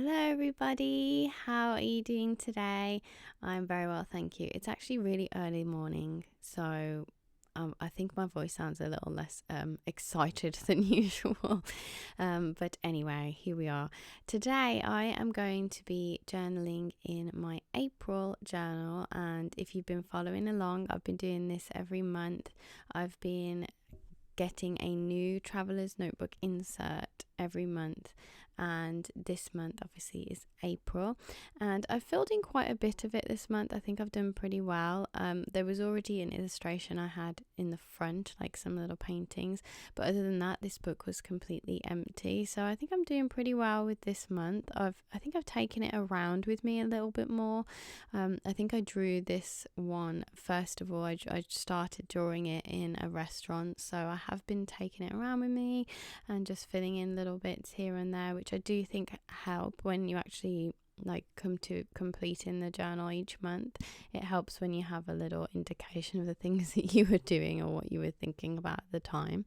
Hello everybody, how are you doing today? I'm very well, thank you. It's actually really early morning, so I think my voice sounds a little less excited than usual. But anyway, here we are. Today I am going to be journaling in my April journal, and if you've been following along, I've been doing this every month. I've been getting a new traveler's notebook insert every month, and this month obviously is April, and I've filled in quite a bit of it this month. I think I've done pretty well. There was already an illustration I had in the front, like some little paintings, but other than that this book was completely empty, so I think I'm doing pretty well with this month. I think I've taken it around with me a little bit more. I think I drew this one first of all. I started drawing it in a restaurant, so I have been taking it around with me and just filling in little bits here and there, which I do think help when you actually come to completing the journal each month. It helps when you have a little indication of the things that you were doing or what you were thinking about at the time.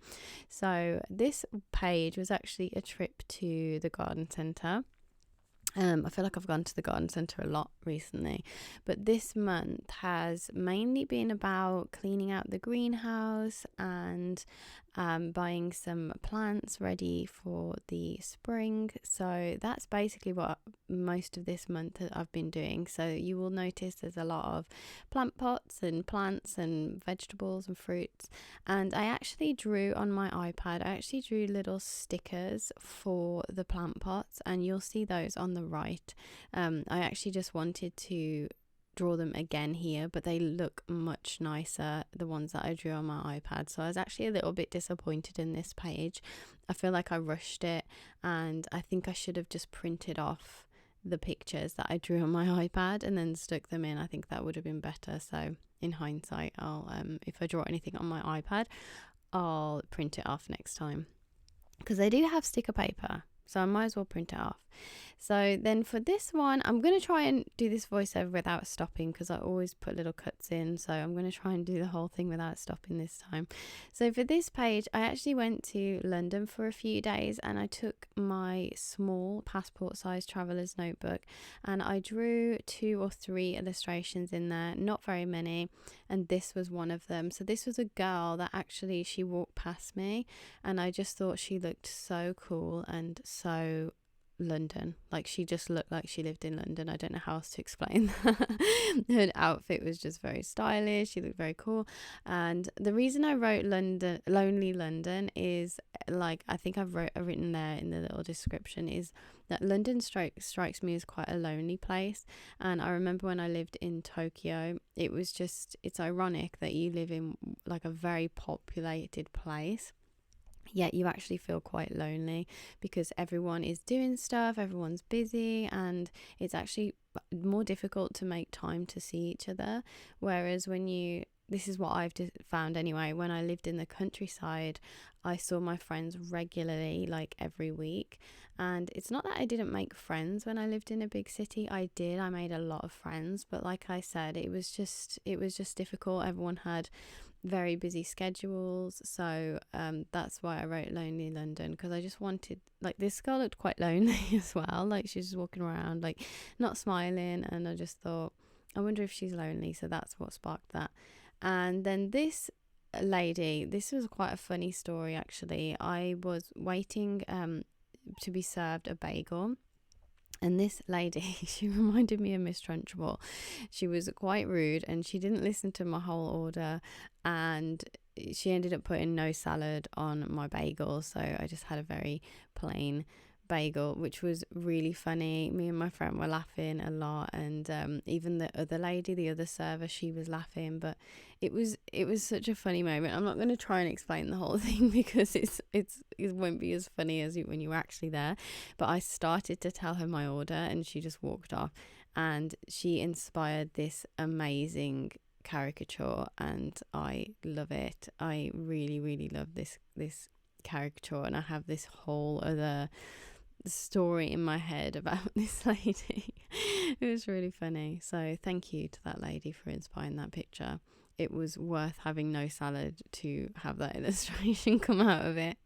So this page was actually a trip to the garden centre. I feel like I've gone to the garden centre a lot recently, but this month has mainly been about cleaning out the greenhouse and buying some plants ready for the spring. So that's basically what most of this month I've been doing. So you will notice there's a lot of plant pots and plants and vegetables and fruits, and I actually drew on my iPad, I actually drew little stickers for the plant pots, and you'll see those on the right. I actually just wanted to draw them again here, but they look much nicer, the ones that I drew on my iPad, so I was actually a little bit disappointed in this page. I feel like I rushed it, and I think I should have just printed off the pictures that I drew on my iPad and then stuck them in. I think that would have been better. So in hindsight, I'll if I draw anything on my iPad, I'll print it off next time, because I do have sticker paper, so I might as well print it off. So then for this one, I'm going to try and do this voiceover without stopping, because I always put little cuts in, so I'm going to try and do the whole thing without stopping this time. So for this page, I actually went to London for a few days, and I took my small passport size traveler's notebook and I drew 2 or 3 illustrations in there, not very many, and this was one of them. So this was a girl that actually, she walked past me and I just thought she looked so cool and so London. Like, she just looked like she lived in London. I don't know how else to explain that. Her outfit was just very stylish. She looked very cool. And the reason I wrote London, Lonely London, is I think I've written there in the little description, is that London strikes me as quite a lonely place. And I remember when I lived in Tokyo, it's ironic that you live in like a very populated place, yet you actually feel quite lonely because everyone is doing stuff, everyone's busy, and it's actually more difficult to make time to see each other. Whereas this is what I've found anyway, when I lived in the countryside, I saw my friends regularly, like every week. And it's not that I didn't make friends when I lived in a big city. I did. I made a lot of friends, but like I said, it was just difficult. Everyone had very busy schedules, so that's why I wrote Lonely London, because I just wanted, like, this girl looked quite lonely as well, like she's just walking around like not smiling, and I just thought, I wonder if she's lonely, so that's what sparked that. And then this lady, this was quite a funny story actually. I was waiting to be served a bagel, and this lady, she reminded me of Miss Trunchbull. She was quite rude and she didn't listen to my whole order, and she ended up putting no salad on my bagel. So I just had a very plain bagel, which was really funny. Me and my friend were laughing a lot, and even the other lady, the other server, she was laughing. But it was such a funny moment. I'm not going to try and explain the whole thing because it won't be as funny as when you were actually there. But I started to tell her my order and she just walked off, and she inspired this amazing caricature, and I love it. I really, really love this caricature, and I have this whole other story in my head about this lady. It was really funny. So thank you to that lady for inspiring that picture. It was worth having no salad to have that illustration come out of it.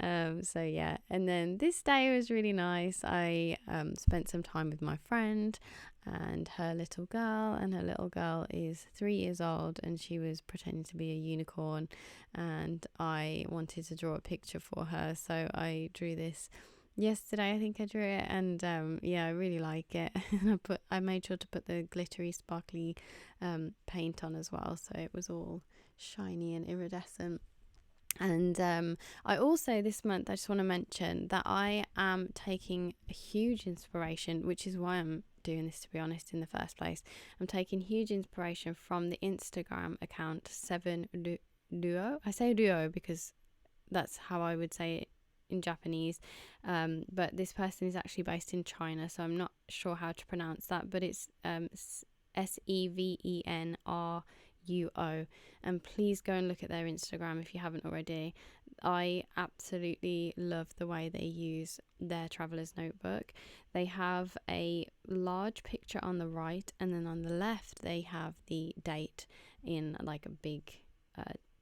So yeah, and then this day was really nice. I spent some time with my friend and her little girl, and her little girl is 3 years old, and she was pretending to be a unicorn, and I wanted to draw a picture for her, so I drew this yesterday. I think I drew it, and yeah, I really like it. I made sure to put the glittery sparkly paint on as well, so it was all shiny and iridescent. And I also, this month, I just want to mention that I am taking a huge inspiration, which is why I'm doing this, to be honest, in the first place. I'm taking huge inspiration from the Instagram account 7duo. I say duo because that's how I would say it in Japanese, but this person is actually based in China, so I'm not sure how to pronounce that, but it's SEVENRUO, and please go and look at their Instagram if you haven't already. I absolutely love the way they use their traveler's notebook. They have a large picture on the right, and then on the left they have the date in like a big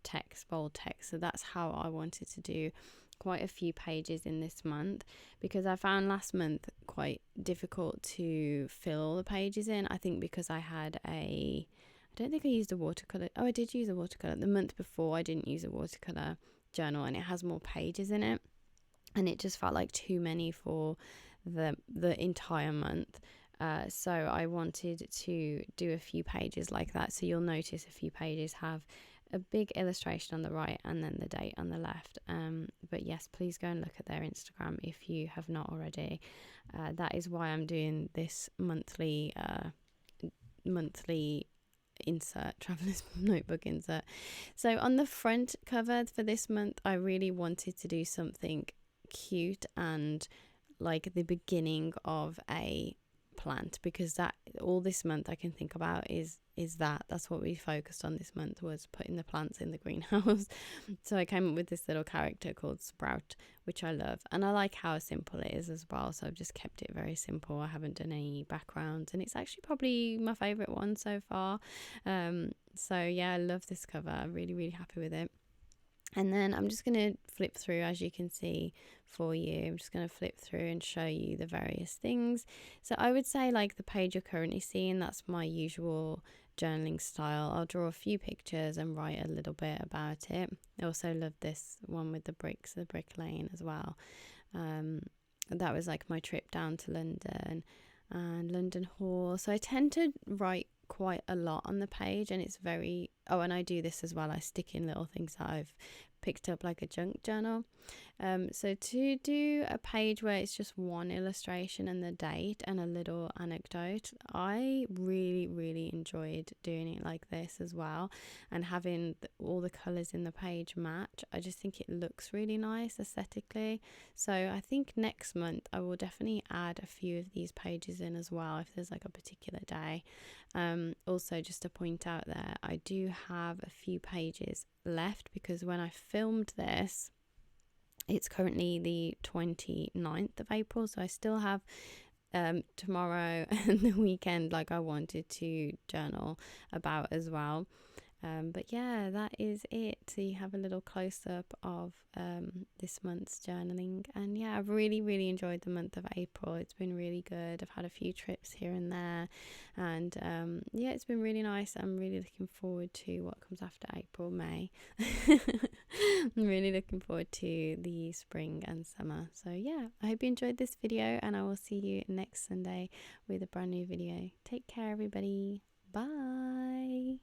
text, bold text. So that's how I wanted to do quite a few pages in this month, because I found last month quite difficult to fill all the pages in. I think because I don't think I used a watercolour. Oh, I did use a watercolour. The month before I didn't use a watercolour journal, and it has more pages in it, and it just felt like too many for the entire month. So I wanted to do a few pages like that. So you'll notice a few pages have a big illustration on the right and then the date on the left. But yes, please go and look at their Instagram if you have not already. That is why I'm doing this monthly insert, traveler's notebook insert. So on the front cover for this month, I really wanted to do something cute and like the beginning of a plant, because that all this month I can think about is that's what we focused on this month, was putting the plants in the greenhouse. So I came up with this little character called Sprout, which I love, and I like how simple it is as well, so I've just kept it very simple. I haven't done any backgrounds, and it's actually probably my favorite one so far. So yeah, I love this cover. I'm really happy with it. And then I'm just going to flip through, as you can see for you. I'm just going to flip through and show you the various things. So I would say, like the page you're currently seeing, that's my usual journaling style. I'll draw a few pictures and write a little bit about it. I also love this one with the bricks, the brick lane as well. That was like my trip down to London and London Hall. So I tend to write quite a lot on the page, and it's very and I do this as well. I stick in little things that I've picked up, like a junk journal. So to do a page where it's just one illustration and the date and a little anecdote, I really enjoyed doing it like this as well, and having all the colours in the page match. I just think it looks really nice aesthetically. So I think next month I will definitely add a few of these pages in as well, if there's like a particular day. Also, just to point out there, I do have a few pages left, because when I filmed this, it's currently the 29th of April, so I still have tomorrow and the weekend like I wanted to journal about as well. But yeah, that is it. So you have a little close-up of this month's journaling, and yeah, I've really enjoyed the month of April. It's been really good. I've had a few trips here and there, and yeah, it's been really nice. I'm really looking forward to what comes after April, May. I'm really looking forward to the spring and summer. So yeah, I hope you enjoyed this video, and I will see you next Sunday with a brand new video. Take care, everybody. Bye.